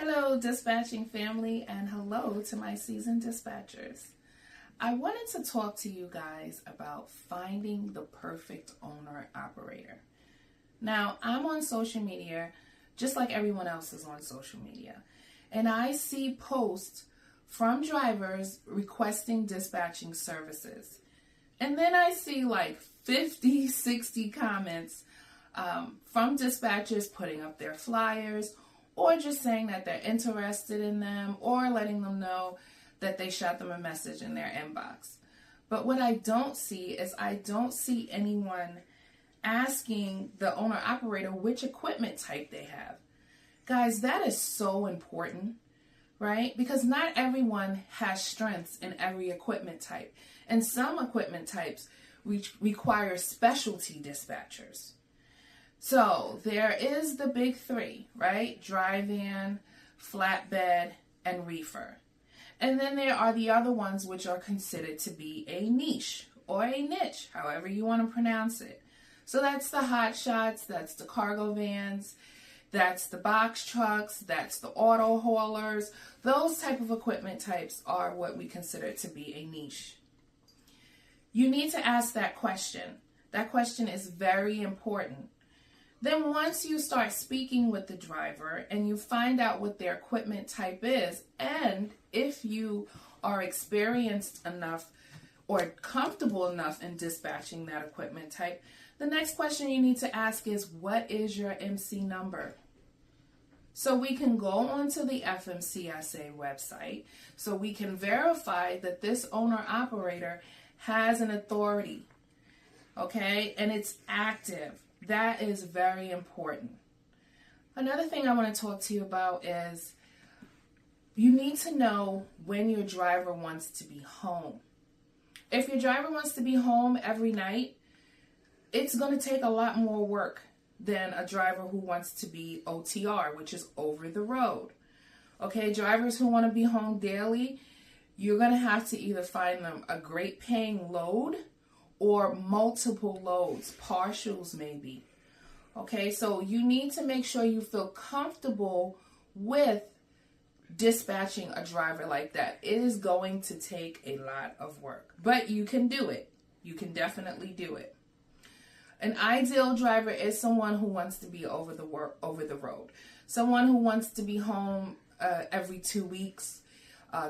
Hello, dispatching family, and hello to my seasoned dispatchers. I wanted to talk to you guys about finding the perfect owner operator. Now, I'm on social media just like everyone else is on social media, and I see posts from drivers requesting dispatching services. And then I see like 50, 60 comments from dispatchers putting up their flyers or just saying that they're interested in them or letting them know that they shot them a message in their inbox. But what I don't see is I don't see anyone asking the owner operator which equipment type they have. Guys, that is so important, right? Because not everyone has strengths in every equipment type. And some equipment types require specialty dispatchers. So there is the big three, right? Dry van, flatbed, and reefer. And then there are the other ones which are considered to be a niche or a niche, however you want to pronounce it. So that's the hot shots, that's the cargo vans, that's the box trucks, that's the auto haulers. Those type of equipment types are what we consider to be a niche. You need to ask that question. That question is very important. Then once you start speaking with the driver and you find out what their equipment type is, and if you are experienced enough or comfortable enough in dispatching that equipment type, the next question you need to ask is, what is your MC number? So we can go onto the FMCSA website so we can verify that this owner operator has an authority, okay, and it's active. That is very important. Another thing I want to talk to you about is you need to know when your driver wants to be home. If your driver wants to be home every night, it's going to take a lot more work than a driver who wants to be OTR, which is over the road. Okay, drivers who want to be home daily, you're going to have to either find them a great paying load or multiple loads, partials maybe. Okay, so you need to make sure you feel comfortable with dispatching a driver like that. It is going to take a lot of work, but you can do it. You can definitely do it. An ideal driver is someone who wants to be over the road. Someone who wants to be home every 2 weeks,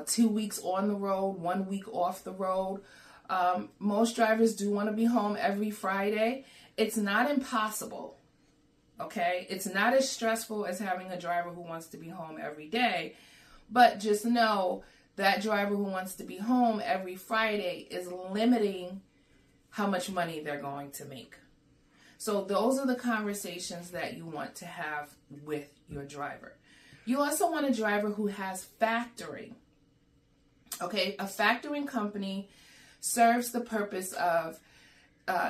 2 weeks on the road, 1 week off the road. Most drivers do want to be home every Friday. It's not impossible, okay? It's not as stressful as having a driver who wants to be home every day, but just know that driver who wants to be home every Friday is limiting how much money they're going to make. So those are the conversations that you want to have with your driver. You also want a driver who has factoring, okay? A factoring company serves the purpose of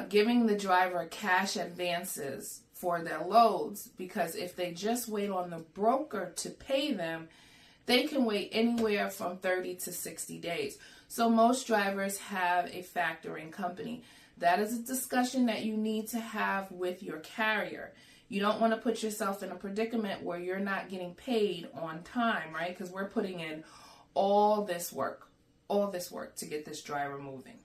giving the driver cash advances for their loads, because if they just wait on the broker to pay them, they can wait anywhere from 30 to 60 days. So most drivers have a factoring company. That is a discussion that you need to have with your carrier. You don't want to put yourself in a predicament where you're not getting paid on time, right? Because we're putting in all this work to get this driver moving.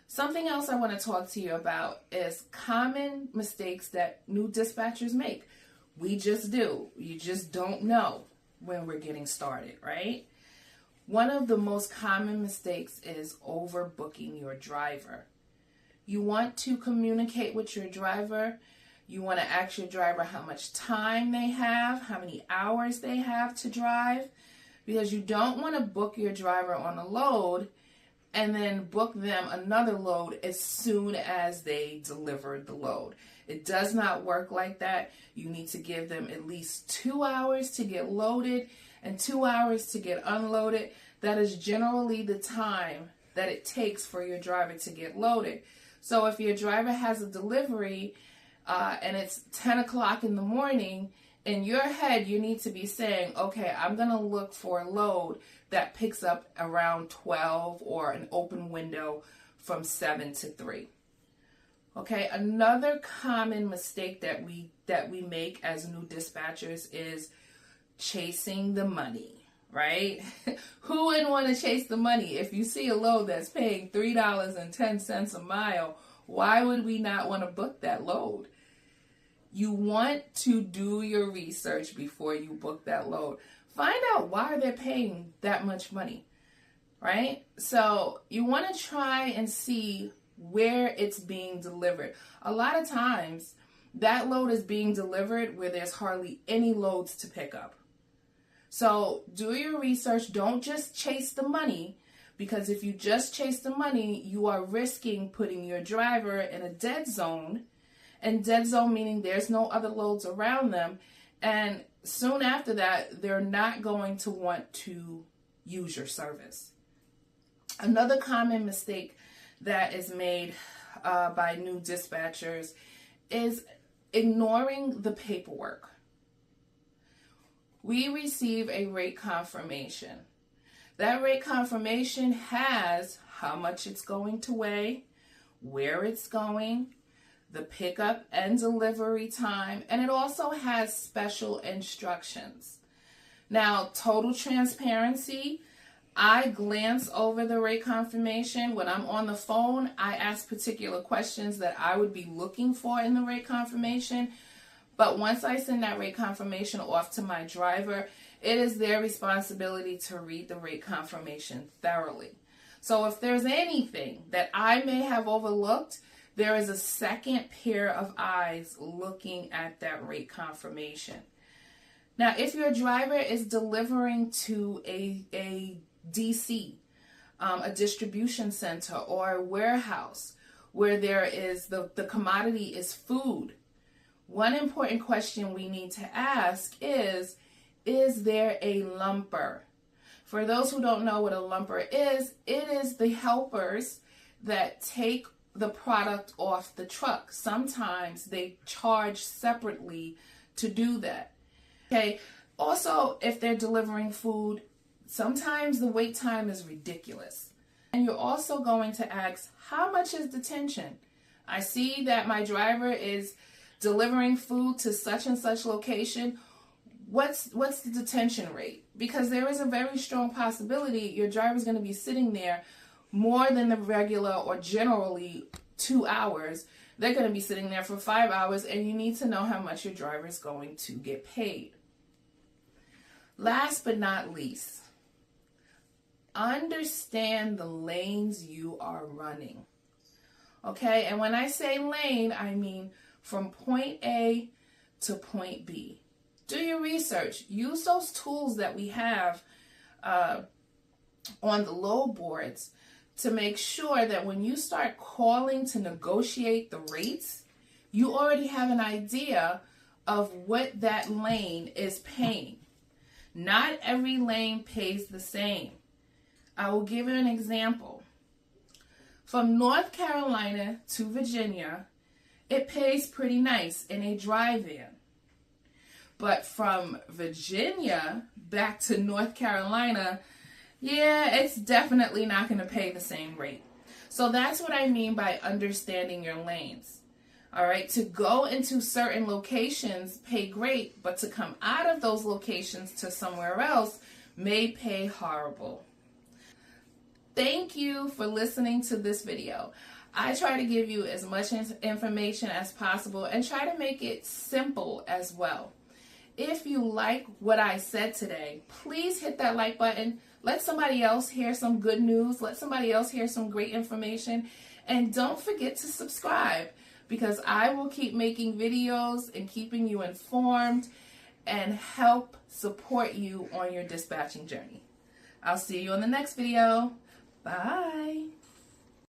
Something else I want to talk to you about is common mistakes that new dispatchers make. We just do. You just don't know when we're getting started, right? One of the most common mistakes is overbooking your driver. You want to communicate with your driver. You want to ask your driver how much time they have, how many hours they have to drive, because you don't want to book your driver on a load and then book them another load as soon as they deliver the load. It does not work like that. You need to give them at least 2 hours to get loaded and 2 hours to get unloaded. That is generally the time that it takes for your driver to get loaded. So if your driver has a delivery and it's 10 o'clock in the morning, in your head, you need to be saying, okay, I'm going to look for a load that picks up around 12 or an open window from 7 to 3. Okay, another common mistake that we make as new dispatchers is chasing the money, right? Who wouldn't want to chase the money? If you see a load that's paying $3.10 a mile, why would we not want to book that load? You want to do your research before you book that load. Find out why they're paying that much money, right? So you want to try and see where it's being delivered. A lot of times that load is being delivered where there's hardly any loads to pick up. So do your research. Don't just chase the money, because if you just chase the money, you are risking putting your driver in a dead zone. And dead zone meaning there's no other loads around them. And soon after that, they're not going to want to use your service. Another common mistake that is made by new dispatchers is ignoring the paperwork. We receive a rate confirmation. That rate confirmation has how much it's going to weigh, where it's going, the pickup and delivery time, and it also has special instructions. Now, total transparency, I glance over the rate confirmation. When I'm on the phone, I ask particular questions that I would be looking for in the rate confirmation. But once I send that rate confirmation off to my driver, it is their responsibility to read the rate confirmation thoroughly. So if there's anything that I may have overlooked, there is a second pair of eyes looking at that rate confirmation. Now, if your driver is delivering to a DC, a distribution center or a warehouse where there is the commodity is food, one important question we need to ask is there a lumper? For those who don't know what a lumper is, it is the helpers that take the product off the truck. Sometimes they charge separately to do that. Okay. Also, if they're delivering food, sometimes the wait time is ridiculous. And you're also going to ask, how much is detention? I see that my driver is delivering food to such and such location. What's the detention rate? Because there is a very strong possibility your driver is going to be sitting there more than the regular or generally 2 hours. They're going to be sitting there for 5 hours, and you need to know how much your driver is going to get paid. Last but not least, understand the lanes you are running. Okay, and when I say lane, I mean from point A to point B. Do your research. Use those tools that we have on the load boards to make sure that when you start calling to negotiate the rates, you already have an idea of what that lane is paying. Not every lane pays the same. I will give you an example. From North Carolina to Virginia, it pays pretty nice in a dry van. But from Virginia back to North Carolina, yeah, it's definitely not going to pay the same rate. So that's what I mean by understanding your lanes. All right, to go into certain locations pay great, but to come out of those locations to somewhere else may pay horrible. Thank you for listening to this video. I try to give you as much information as possible and try to make it simple as well. If you like what I said today, please hit that like button. Let somebody else hear some good news. Let somebody else hear some great information. And don't forget to subscribe, because I will keep making videos and keeping you informed and help support you on your dispatching journey. I'll see you on the next video. Bye.